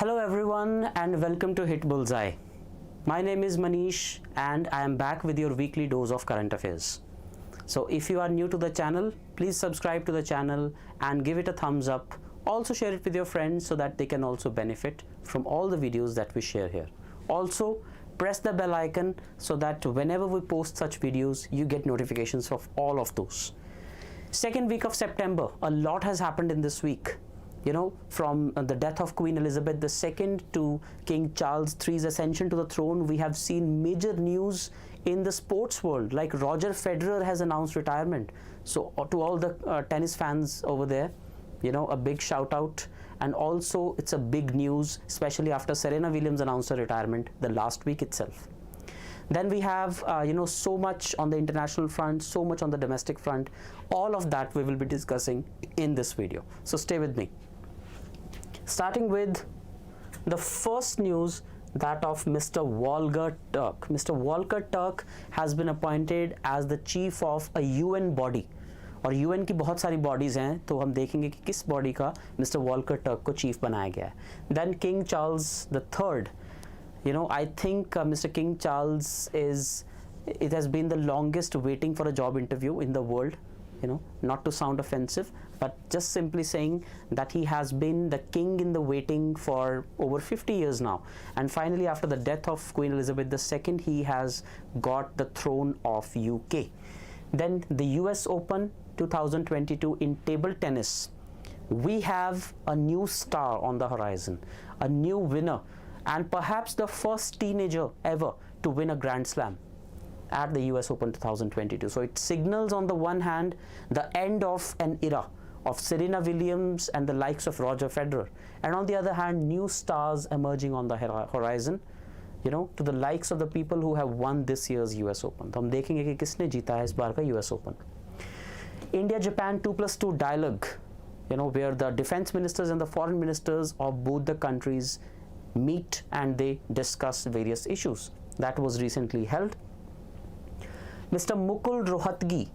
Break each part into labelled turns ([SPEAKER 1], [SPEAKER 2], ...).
[SPEAKER 1] Hello everyone and welcome to Hitbullseye. My name is Manish and I am back with your weekly dose of current affairs. So if you are new to the channel, please subscribe to the channel and give it a thumbs up. Also share it with your friends so that they can also benefit from all the videos that we share here. Also press the bell icon so that whenever we post such videos, you get notifications of all of those. Second week of September, a lot has happened in this week. You know, from the death of Queen Elizabeth II to King Charles III's ascension to the throne, we have seen major news in the sports world, like Roger Federer has announced retirement. So to all the tennis fans over there, you know, a big shout out. And also it's a big news, especially after Serena Williams announced her retirement the last week itself. Then we have, so much on the international front, so much on the domestic front. All of that we will be discussing in this video. So stay with me. Starting with the first news, that of Mr. Walker Turk. Mr. Walker Turk has been appointed as the chief of a UN body. और UN की बहुत सारी bodies हैं, तो हम देखेंगे कि किस body का Mr. Walker Turk को chief बनाया गया है. Then King Charles III. I think Mr. King Charles it has been the longest waiting for a job interview in the world. Not to sound offensive, but just simply saying that he has been the king in the waiting for over 50 years now. And finally, after the death of Queen Elizabeth II, he has got the throne of UK. Then the US Open 2022 in table tennis. We have a new star on the horizon, a new winner, and perhaps the first teenager ever to win a Grand Slam at the US Open 2022. So it signals on the one hand the end of an era of Serena Williams and the likes of Roger Federer, and on the other hand new stars emerging on the horizon, to the likes of the people who have won this year's US Open. तो हम देखेंगे कि किसने जीता है इस बार का US Open. India-Japan 2+2 dialogue, where the defense ministers and the foreign ministers of both the countries meet and they discuss various issues. That was recently held. Mr. Mukul Rohatgi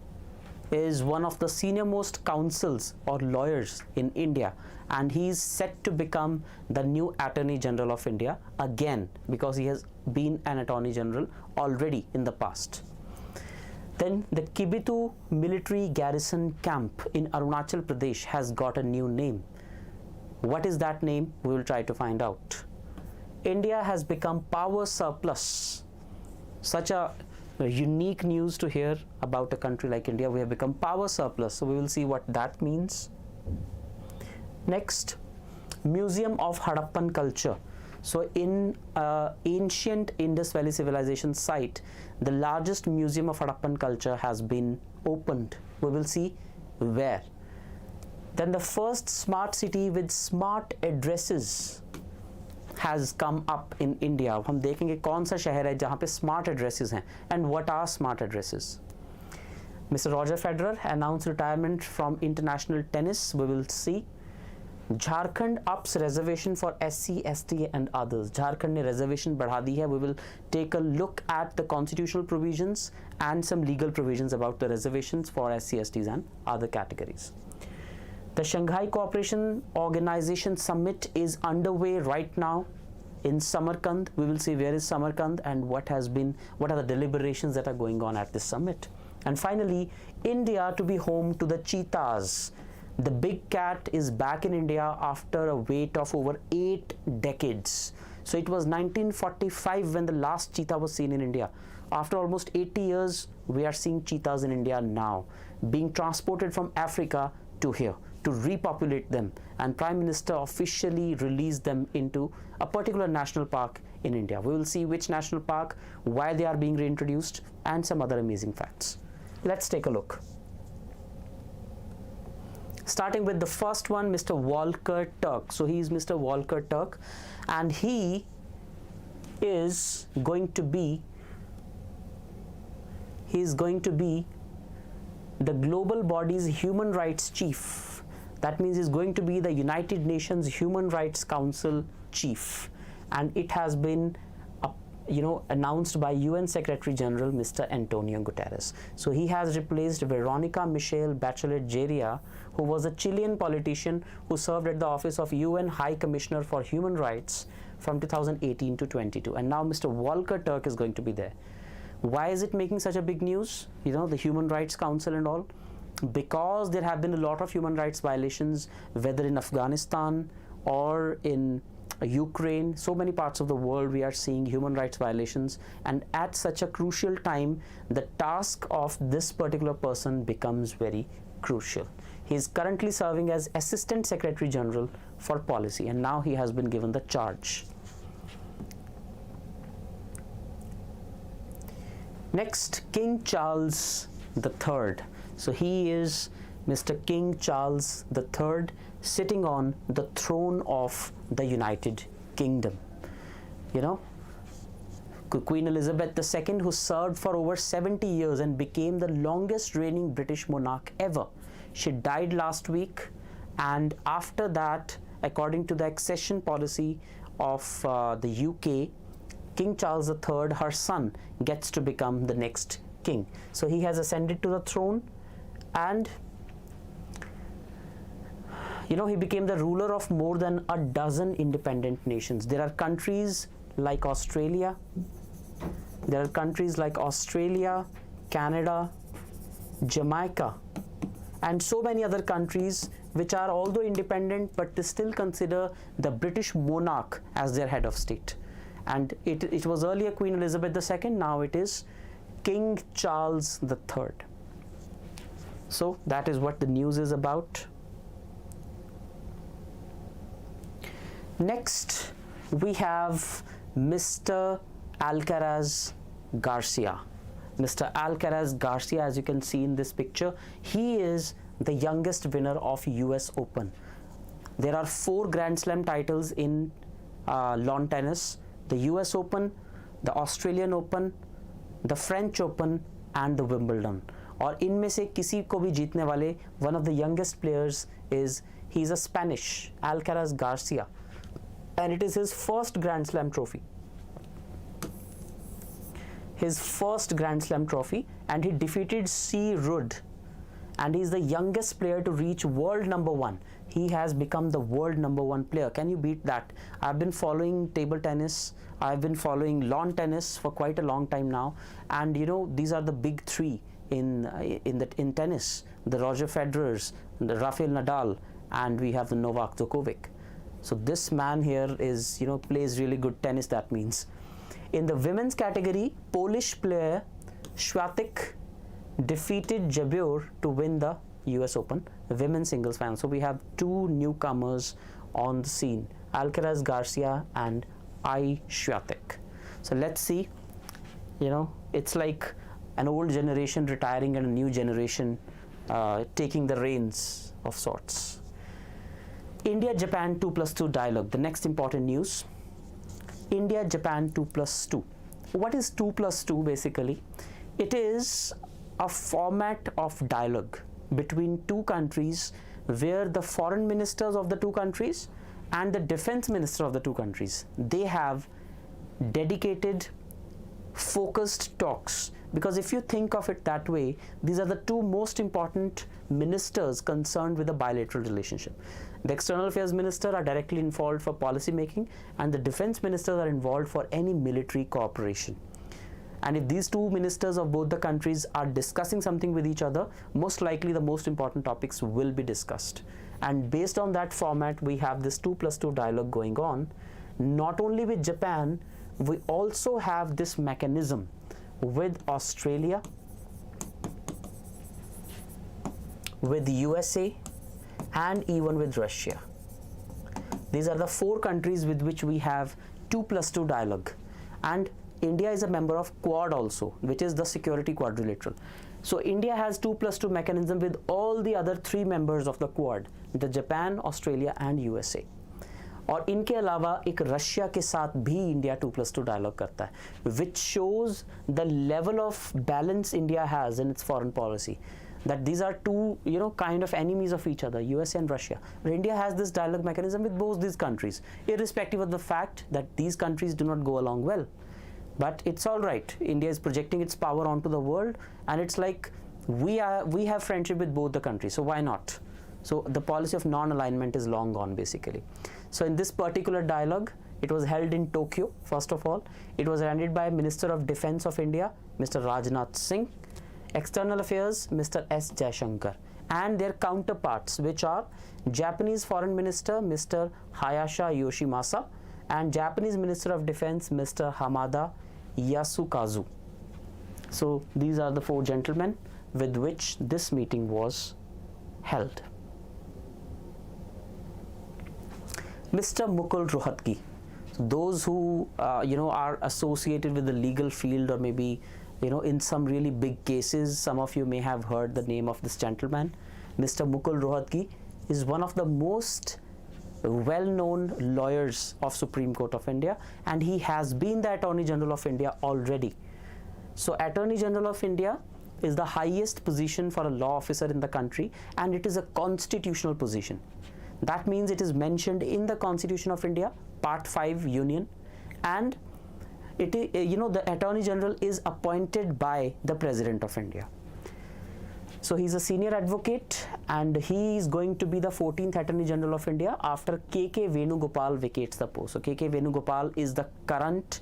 [SPEAKER 1] is one of the senior most counsels or lawyers in India, and he is set to become the new Attorney General of India again, because he has been an Attorney General already in the past. Then the Kibito military garrison camp in Arunachal Pradesh has got a new name. What is that name? We will try to find out. India has become power surplus. Such a unique news to hear about a country like India. We have become power surplus, so we will see what that means. Next, Museum of Harappan Culture. So in ancient Indus Valley civilization site, the largest museum of Harappan culture has been opened. We will see where. Then the first smart city with smart addresses has come up in India. हम देखेंगे कौन सा शहर है जहाँ पे smart addresses हैं, and what are smart addresses. Mr. Roger Federer announced retirement from international tennis. We will see. Jharkhand Ups Reservation for SC, ST and others. Jharkhand ने reservation बढ़ा दी है. We will take a look at the constitutional provisions and some legal provisions about the reservations for SC, STs and other categories. The Shanghai Cooperation Organization Summit is underway right now in Samarkand. We will see where is Samarkand and what are the deliberations that are going on at this summit. And finally, India to be home to the cheetahs. The big cat is back in India after a wait of over 8 decades. So it was 1945 when the last cheetah was seen in India. After almost 80 years, we are seeing cheetahs in India now, being transported from Africa to here to repopulate them, and Prime Minister officially released them into a particular national park in India. We will see which national park, why they are being reintroduced, and some other amazing facts. Let's take a look. Starting with the first one, Mr. Walker Turk. So he is Mr. Walker Turk, and he is going to be the global body's human rights chief. That means he's going to be the United Nations Human Rights Council chief, and it has been announced by UN Secretary General Mr. Antonio Guterres. So he has replaced Veronica Michelle Bachelet Jeria, who was a Chilean politician who served at the office of UN High Commissioner for Human Rights from 2018 to 22. And now Mr. Walker Turk is going to be there. Why is it making such a big news? The Human Rights Council and all? Because there have been a lot of human rights violations, whether in Afghanistan or in Ukraine. So many parts of the world we are seeing human rights violations, and at such a crucial time the task of this particular person becomes very crucial. He is currently serving as Assistant Secretary General for Policy, and now he has been given the charge. Next, King Charles III. So he is Mr. King Charles III, sitting on the throne of the United Kingdom. Queen Elizabeth II, who served for over 70 years and became the longest reigning British monarch ever. She died last week, and after that, according to the accession policy of the UK, King Charles III, her son, gets to become the next king. So he has ascended to the throne, and he became the ruler of more than a dozen independent nations. There are countries like Australia, Canada, Jamaica, and so many other countries which are although independent but they still consider the British monarch as their head of state. And it was earlier Queen Elizabeth II, now it is King Charles III. So that is what the news is about. Next, we have Mr. Alcaraz Garcia. Mr. Alcaraz Garcia, as you can see in this picture, he is the youngest winner of US Open. There are 4 Grand Slam titles in lawn tennis: the US Open, the Australian Open, the French Open, and the Wimbledon. और इनमें से किसी को भी जीतने वाले one of the youngest players is, he is a Spanish, Alcaraz Garcia, and it is his first Grand Slam trophy. And he defeated C. Rudd, and he is the youngest player to reach world number 1. He has become the world number 1 player. Can you beat that? I've been following table tennis, I've been following lawn tennis for quite a long time now, and these are the big 3 in tennis: the Roger Federers, the Rafael Nadal, and we have the Novak Djokovic. So this man here is plays really good tennis, that means. In the women's category, Polish player Swiatek defeated Jabeur to win the US Open women's singles final. So we have 2 newcomers on the scene, Alcaraz Garcia and Swiatek. So let's see, it's like an old generation retiring and a new generation taking the reins of sorts. India-Japan 2+2 dialogue, the next important news. India-Japan 2+2. What is 2+2 basically? It is a format of dialogue between 2 countries where the foreign ministers of the 2 countries and the defense minister of the 2 countries, they have dedicated focused talks. Because if you think of it that way, these are the 2 most important ministers concerned with a bilateral relationship. The external affairs minister are directly involved for policy making, and the defense ministers are involved for any military cooperation. And if these 2 ministers of both the countries are discussing something with each other, most likely the most important topics will be discussed. And based on that format, we have this 2+2 dialogue going on. Not only with Japan, we also have this mechanism with Australia, with the USA, and even with Russia. These are the 4 countries with which we have 2+2 dialogue. And India is a member of Quad also, which is the security quadrilateral. So India has 2+2 mechanism with all the other 3 members of the Quad, the Japan, Australia, and USA. और इनके अलावा एक Russia के साथ भी India 2+2 dialogue करता है, which shows the level of balance India has in its foreign policy. That these are 2 kind of enemies of each other, USA and Russia. But India has this dialogue mechanism with both these countries, irrespective of the fact that these countries do not go along well. But it's all right. India is projecting its power onto the world, and it's like we have friendship with both the countries, so why not? So the policy of non-alignment is long gone, basically. So in this particular dialogue, it was held in Tokyo. First of all, it was attended by Minister of Defense of India, Mr. Rajnath Singh, External Affairs, Mr. S. Jaishankar, and their counterparts, which are Japanese Foreign Minister, Mr. Hayasha Yoshimasa, and Japanese Minister of Defense, Mr. Hamada Yasukazu. So these are the four gentlemen with which this meeting was held. Mr. Mukul Rohatgi. So those who are associated with the legal field, or maybe in some really big cases, some of you may have heard the name of this gentleman. Mr. Mukul Rohatgi is one of the most well-known lawyers of Supreme Court of India, and he has been the Attorney General of India already. So Attorney General of India is the highest position for a law officer in the country, and it is a constitutional position. That means it is mentioned in the Constitution of India, Part 5 Union, and it is, the Attorney General is appointed by the President of India. So he's a senior advocate, and he is going to be the 14th Attorney General of India after K.K. Venugopal vacates the post. So K.K. Venugopal is the current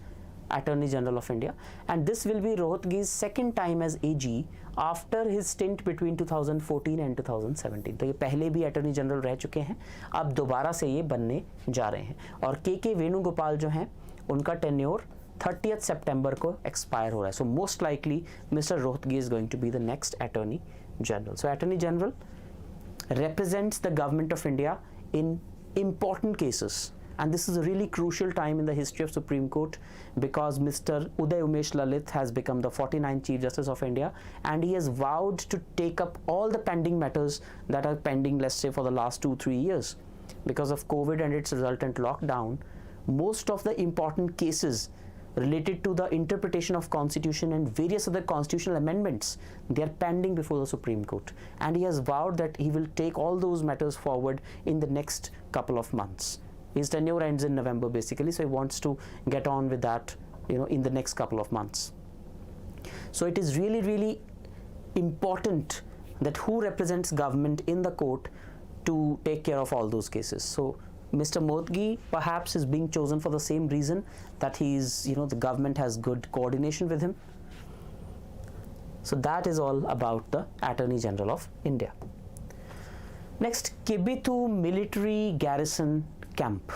[SPEAKER 1] Attorney General of India, and this will be Rohatgi's second time as AG after his stint between 2014 and 2017. तो ये पहले भी Attorney General रह चुके हैं, अब दोबारा से ये बनने जा रहे हैं. और K.K. वेणुगोपाल जो हैं, उनका टेन्योर 30th September को expire हो रहा है. So most likely Mr. Rohatgi is going to be the next Attorney General. So Attorney General represents the government of India in important cases, and this is a really crucial time in the history of Supreme Court, because Mr. Uday Umesh Lalit has become the 49th Chief Justice of India, and he has vowed to take up all the pending matters that are pending, let's say, for the last 2-3 years. Because of COVID and its resultant lockdown, most of the important cases related to the interpretation of Constitution and various other constitutional amendments, they are pending before the Supreme Court, and he has vowed that he will take all those matters forward in the next couple of months. His tenure ends in November, basically, so he wants to get on with that, in the next couple of months. So it is really, really important that who represents government in the court to take care of all those cases. So Mr. Rohatgi perhaps is being chosen for the same reason, that he is, the government has good coordination with him. So that is all about the Attorney General of India. Next, Kibito military garrison camp.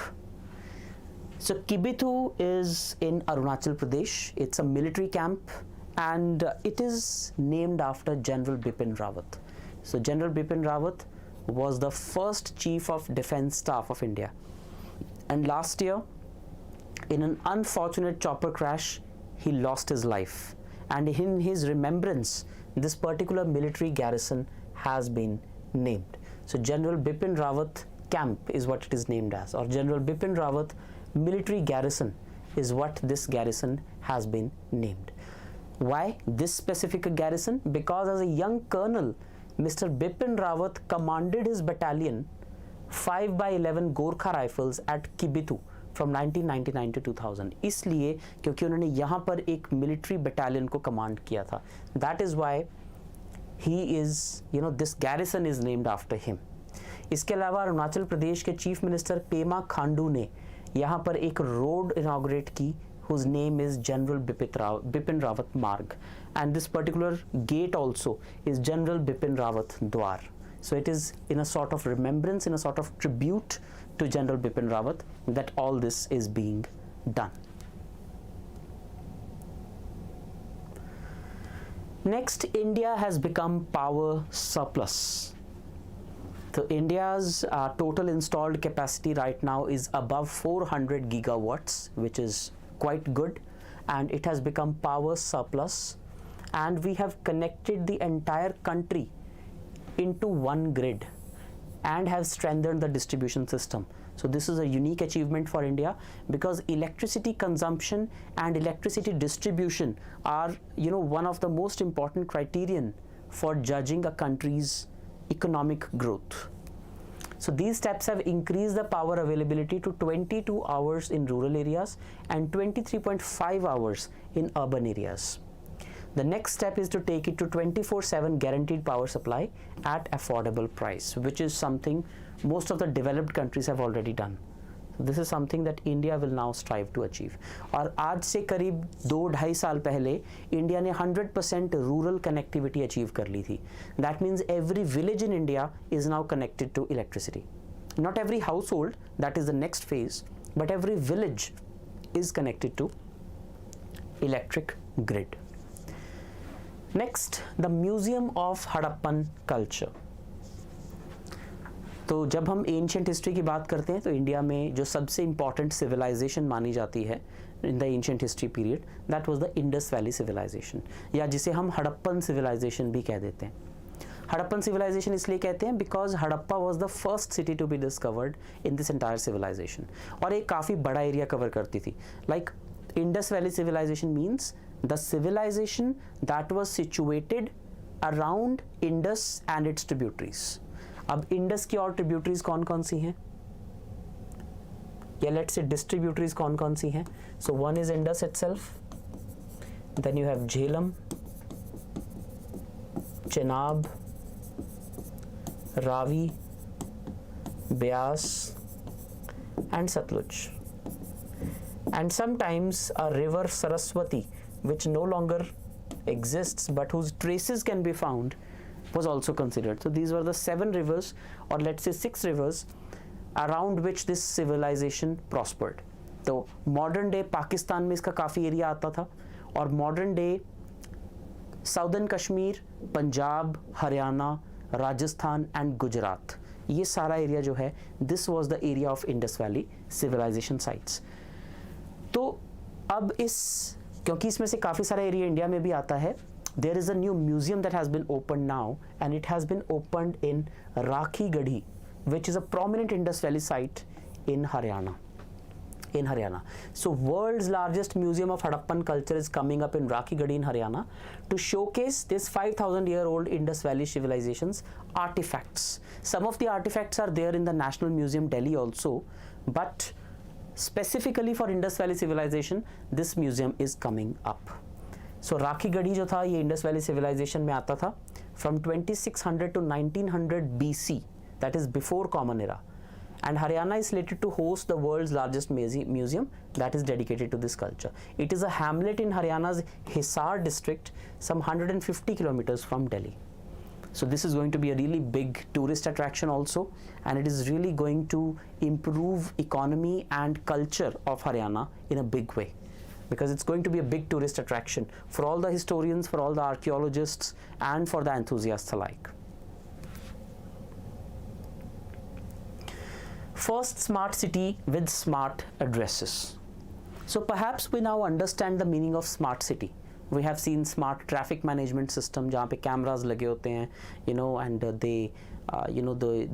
[SPEAKER 1] So Kibito is in Arunachal Pradesh. It's a military camp, and it is named after General Bipin Rawat. So General Bipin Rawat was the first Chief of Defence Staff of India, and last year, in an unfortunate chopper crash, he lost his life, and in his remembrance, this particular military garrison has been named. So General Bipin Rawat Camp is what it is named as, or General Bipin Rawat Military Garrison is what this garrison has been named. Why this specific garrison? Because as a young colonel, Mr. Bipin Rawat commanded his battalion 5x11 Gorkha Rifles at Kibito from 1999 to 2000. इसलिए क्योंकि उन्होंने यहाँ पर एक military battalion को command किया था. That is why he is, this garrison is named after him. इसके अलावा अरुणाचल प्रदेश के चीफ मिनिस्टर पेमा खांडू ने यहाँ पर एक रोड इनॉग्रेट की, whose name is General Bipin Rawat Marg, and this particular gate also is General Bipin Rawat Dwar. So it is in a sort of remembrance, in a sort of tribute to General Bipin Rawat, that all this is being done. Next, India has become power surplus. So India's total installed capacity right now is above 400 gigawatts, which is quite good, and it has become power surplus, and we have connected the entire country into one grid and have strengthened the distribution system. So this is a unique achievement for India, because electricity consumption and electricity distribution are, one of the most important criterion for judging a country's economic growth. So these steps have increased the power availability to 22 hours in rural areas and 23.5 hours in urban areas. The next step is to take it to 24/7 guaranteed power supply at affordable price, which is something most of the developed countries have already done. This is something that India will now strive to achieve. और आज से करीब 2-2.5 साल पहले India ने 100% rural connectivity achieve कर ली थी. That means every village in India is now connected to electricity. Not every household, that is the next phase, but every village is connected to electric grid. Next, the Museum of Harappan Culture. तो जब हम ancient history की बात करते हैं तो India में जो सबसे इम्पॉर्टेंट सिविलाइजेशन मानी जाती है in the ancient history period, that was the Indus valley civilisation, या जिसे हम हड़प्पन सिविलाइजेशन भी कह देते हैं. हड़प्पन सिविलाइजेशन इसलिए कहते हैं because Harappa was the first city to be discovered in this entire civilisation, और एक काफ़ी बड़ा एरिया कवर करती थी. Like Indus valley civilisation means the civilisation that was situated around Indus and its tributaries. अब इंडस की और ट्रिब्यूटरीज कौन कौन सी हैं, या लेट्स से डिस्ट्रीब्यूटरीज कौन कौन सी हैं. So one is Indus itself, then you have Jhelum, Chenab, Ravi, Beas and Sutlej. And sometimes a river Saraswati, which no longer exists but whose traces can be found, was also considered. So these were the 7 rivers, or let's say 6 rivers, around which this civilization prospered. तो modern day Pakistan में इसका काफ़ी area आता था, और modern day southern Kashmir, Punjab, Haryana, Rajasthan and Gujarat, ये सारा area जो है, this was the area of Indus valley civilisation sites. तो अब क्योंकि इसमें से काफ़ी सारा एरिया इंडिया में भी आता है, there is a new museum that has been opened now, and it has been opened in Rakhi Gadhi, which is a prominent Indus Valley site in Haryana. So world's largest museum of Harappan culture is coming up in Rakhi Gadhi in Haryana to showcase this 5,000-year-old Indus Valley civilization's artifacts. Some of the artifacts are there in the National Museum Delhi also, but specifically for Indus Valley civilization, this museum is coming up. So Rakhi Gadhi जो था, ये Indus Valley civilization में आता था from 2600 to 1900 BC, that is before Common Era. And Haryana is slated to host the world's largest museum that is dedicated to this culture. It is a hamlet in Haryana's Hisar district, some 150 kilometers from Delhi. So this is going to be a really big tourist attraction also, and it is really going to improve economy and culture of Haryana in a big way, because it's going to be a big tourist attraction for all the historians, for all the archaeologists, and for the enthusiasts alike. First smart city with smart addresses. So perhaps we now understand the meaning of smart city. We have seen smart traffic management system जहाँ पे cameras लगे होते हैं, and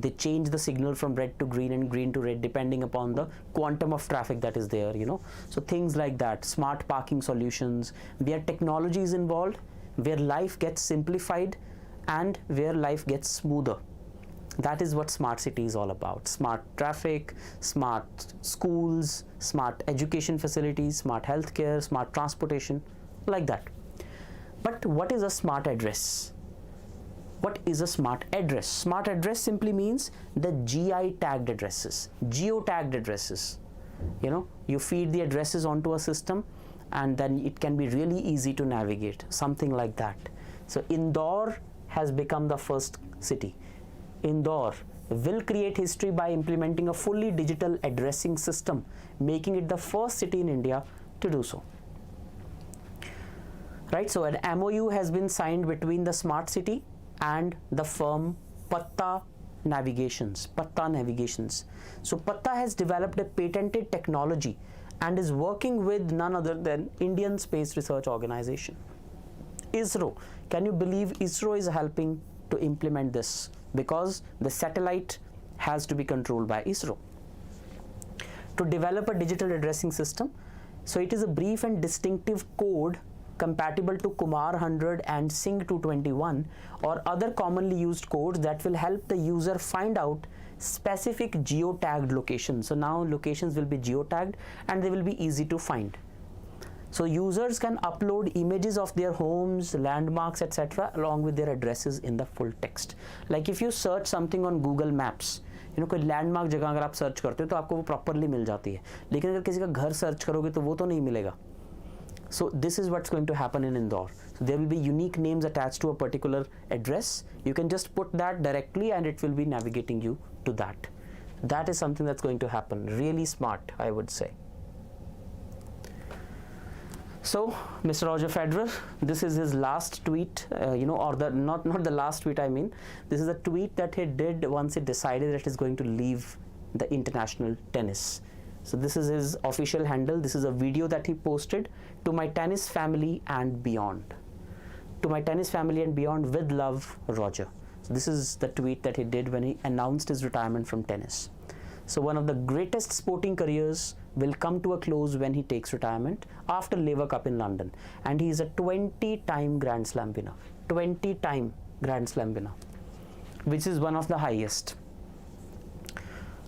[SPEAKER 1] they change the signal from red to green and green to red depending upon the quantum of traffic that is there, So things like that, smart parking solutions, where technology is involved, where life gets simplified and where life gets smoother. That is what smart city is all about. Smart traffic, smart schools, smart education facilities, smart healthcare, smart transportation, like that. But what is a smart address? What is a smart address? Smart address simply means the GI tagged addresses, geo-tagged addresses. You feed the addresses onto a system and then it can be really easy to navigate, something like that. So Indore has become the first city. Indore will create history by implementing a fully digital addressing system, making it the first city in India to do so. Right, so an MOU has been signed between the smart city and the firm Patta Navigations. So Patta has developed a patented technology and is working with none other than Indian Space Research Organization, ISRO. Can you believe ISRO is helping to implement this? Because the satellite has to be controlled by ISRO. To develop a digital addressing system, so it is a brief and distinctive code compatible to Kumar 100 and Singh 221 or other commonly used codes that will help the user find out specific geotagged locations. So now locations will be geotagged and they will be easy to find. So users can upload images of their homes, landmarks, etc. along with their addresses in the full text. Like if you search something on Google Maps, कोई landmark जगह अगर आप search करते हो तो आपको वो properly मिल जाती है, लेकिन अगर किसी का घर सर्च करोगे तो वो तो नहीं मिलेगा. So this is what's going to happen in Indore. So there will be unique names attached to a particular address. You can just put that directly and it will be navigating you to that. That is something that's going to happen. Really smart, I would say. So Mr. Roger Federer, this is his last tweet, or the not the last tweet, I mean, this is a tweet that he did once he decided that he's going to leave the international tennis. So this is his official handle. This is a video that he posted: to my tennis family and beyond. To my tennis family and beyond, with love, Roger. So this is the tweet that he did when he announced his retirement from tennis. So one of the greatest sporting careers will come to a close when he takes retirement after Laver Cup in London. And he is a 20-time Grand Slam winner. 20-time Grand Slam winner, which is one of the highest.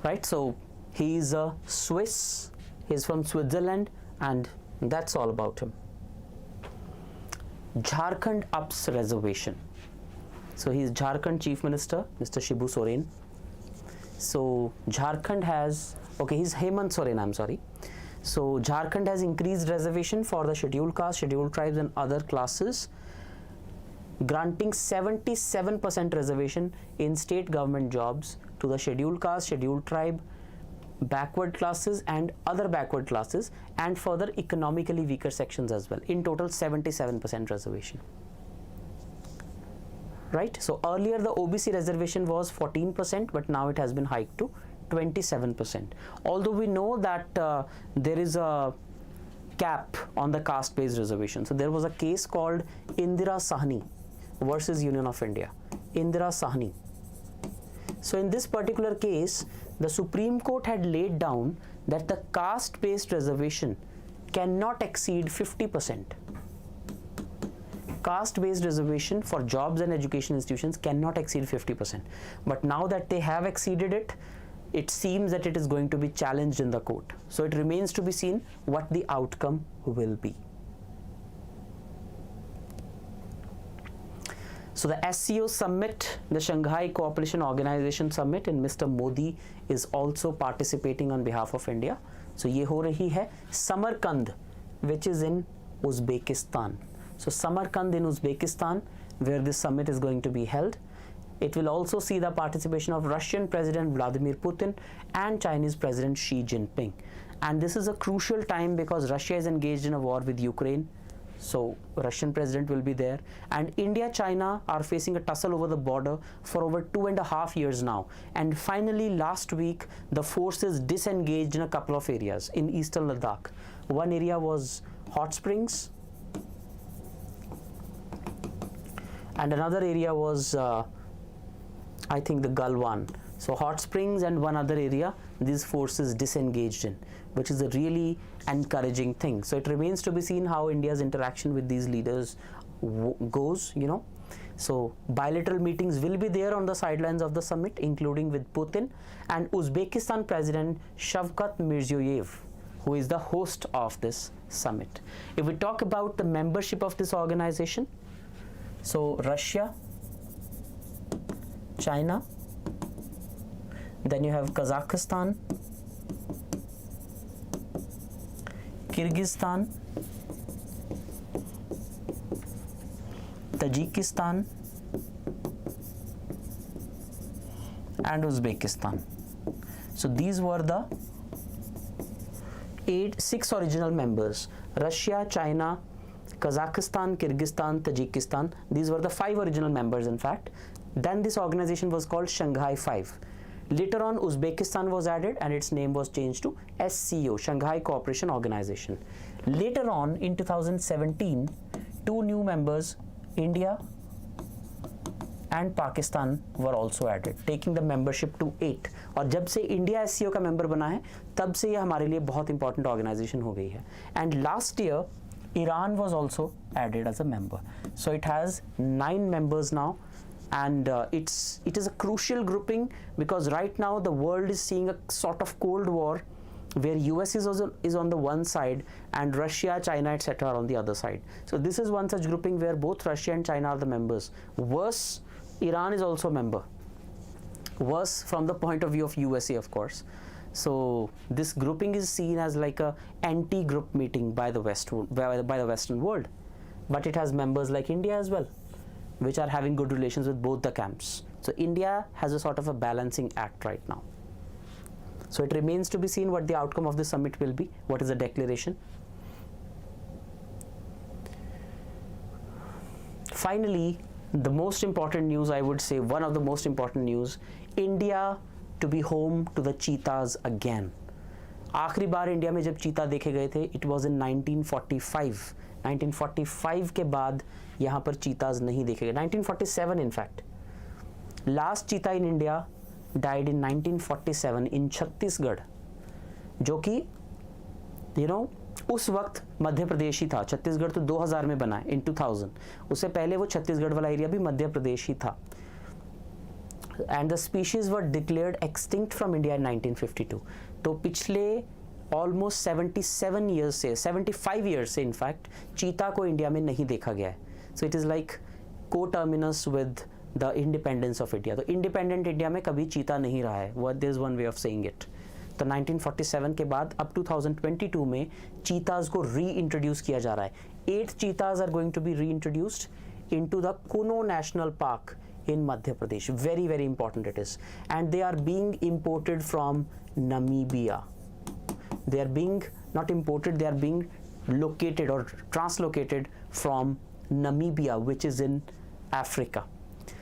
[SPEAKER 1] Right? So he is a Swiss, he's from Switzerland, and that's all about him. Jharkhand Ups Reservation. So he is Jharkhand Chief Minister, Mr. Shibu Soren. So Jharkhand has, he's Hemant Soren, I'm sorry. So Jharkhand has increased reservation for the scheduled caste, scheduled tribes and other classes, granting 77% reservation in state government jobs to the scheduled caste, scheduled tribe, backward classes and other backward classes, and further economically weaker sections as well. In total 77% reservation. Right? So earlier the OBC reservation was 14%, but now it has been hiked to 27%. Although we know that there is a cap on the caste-based reservation. So there was a case called Indira Sahni versus Union of India. Indira Sahni. So in this particular case, the Supreme Court had laid down that the caste-based reservation cannot exceed 50%. Caste-based reservation for jobs and education institutions cannot exceed 50%. But now that they have exceeded it, it seems that it is going to be challenged in the court. So it remains to be seen what the outcome will be. So the SCO summit, the Shanghai Cooperation Organization summit, and Mr. Modi is also participating on behalf of India. So ये हो रही है Samarkand, which is in Uzbekistan. So Samarkand in Uzbekistan, where this summit is going to be held. It will also see the participation of Russian President Vladimir Putin and Chinese President Xi Jinping. And this is a crucial time because Russia is engaged in a war with Ukraine. So Russian president will be there, and India, China are facing a tussle over the border for over 2.5 years now. And finally, last week, the forces disengaged in a couple of areas in eastern Ladakh. One area was Hot Springs, and another area was, I think, the Galwan. So Hot Springs and one other area, these forces disengaged in, which is a really encouraging thing. So it remains to be seen how India's interaction with these leaders goes, So bilateral meetings will be there on the sidelines of the summit, including with Putin and Uzbekistan President Shavkat Mirziyoyev, who is the host of this summit. If we talk about the membership of this organization, so Russia, China, then you have Kazakhstan, Kyrgyzstan, Tajikistan, and Uzbekistan. So these were the 6 original members: Russia, China, Kazakhstan, Kyrgyzstan, Tajikistan. These were the 5 original members, in fact. Then this organization was called Shanghai 5. Later on, Uzbekistan was added and its name was changed to SCO, Shanghai Cooperation Organization. Later on, in 2017, 2 new members, India and Pakistan, were also added, taking the membership to 8. और जब से India SCO का member बना है, तब से ये हमारे लिए बहुत important organization हो गई है. And last year, Iran was also added as a member. So it has 9 members now. and it is a crucial grouping because right now the world is seeing a sort of cold war where US is on the one side and Russia, China, etc. are on the other side. So this is one such grouping where both Russia and China are the members. Worse, Iran is also a member. Worse from the point of view of USA, of course. So this grouping is seen as like a anti-group meeting by the Western world, but it has members like India as well, which are having good relations with both the camps. So India has a sort of a balancing act right now. So it remains to be seen what the outcome of the summit will be. What is the declaration? Finally, the most important news, I would say one of the most important news, India to be home to the cheetahs again. आखिरी बार India में जब चीता देखे गए थे, it was in 1945. 1945 के बाद यहाँ पर चीताज नहीं देखे गए. 1947 in fact. Last cheetah in India died in 1947 in Chhattisgarh, जो कि उस वक्त मध्य प्रदेश ही था. छत्तीसगढ़ तो 2000 में बना है, in 2000. उससे पहले वो छत्तीसगढ़ वाला एरिया भी मध्य प्रदेश ही था. And the species were declared extinct from India in 1952. तो पिछले almost 77 years से 75 years से in fact चीता को इंडिया में नहीं देखा गया है. So it is like co-terminus with the independence of India. तो independent इंडिया में कभी चीता नहीं रहा है. There is one way of saying it. तो 1947 के बाद अब 2022 में चीताज को reintroduce किया जा रहा है. 8 cheetahs are going to be reintroduced into the Kuno National Park in Madhya Pradesh. Very, very important it is. And they are being imported from Namibia. They are being not imported, they are being located or translocated from Namibia, which is in Africa.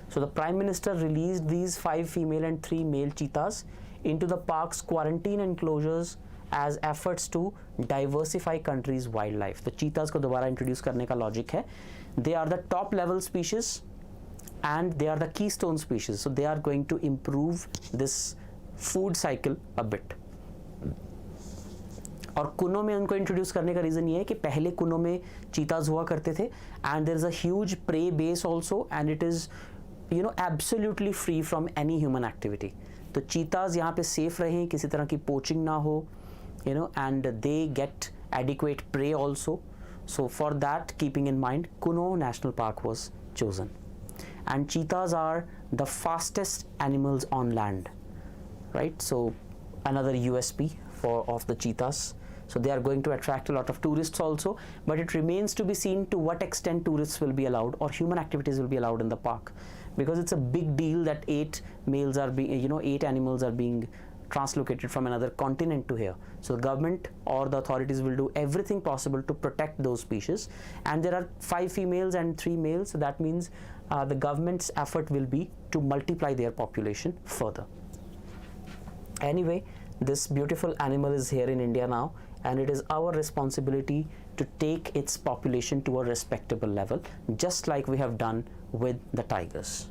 [SPEAKER 1] So the Prime Minister released these 5 female and 3 male cheetahs into the park's quarantine enclosures as efforts to diversify country's wildlife. The cheetahs को दोबारा introduce करने का logic है. They are the top level species and they are the keystone species. So they are going to improve this food cycle a bit. और कुनो में उनको introduce करने का रीज़न ये है कि पहले कुनो में चीताज हुआ करते थे and there is a huge prey base also and it is absolutely free from any human activity. तो चीताज यहाँ पे सेफ रहें, किसी तरह की पोचिंग ना हो, and they get adequate prey also. So for that, keeping in mind, Kuno national park was chosen. And cheetahs are the fastest animals on land, right? So another USP of the cheetahs. So they are going to attract a lot of tourists also, but it remains to be seen to what extent tourists will be allowed or human activities will be allowed in the park, because it's a big deal that 8 males are being, 8 animals are being translocated from another continent to here. So the government or the authorities will do everything possible to protect those species, and there are 5 females and 3 males, so that means the government's effort will be to multiply their population further. Anyway, this beautiful animal is here in India now, and it is our responsibility to take its population to a respectable level, just like we have done with the tigers.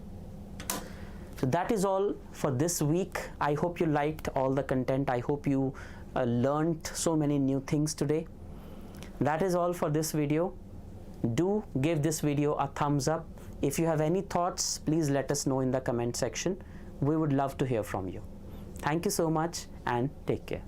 [SPEAKER 1] So that is all for this week. I hope you liked all the content. I hope you learned so many new things today. That is all for this video. Do give this video a thumbs up. If you have any thoughts, please let us know in the comment section. We would love to hear from you. Thank you so much and take care.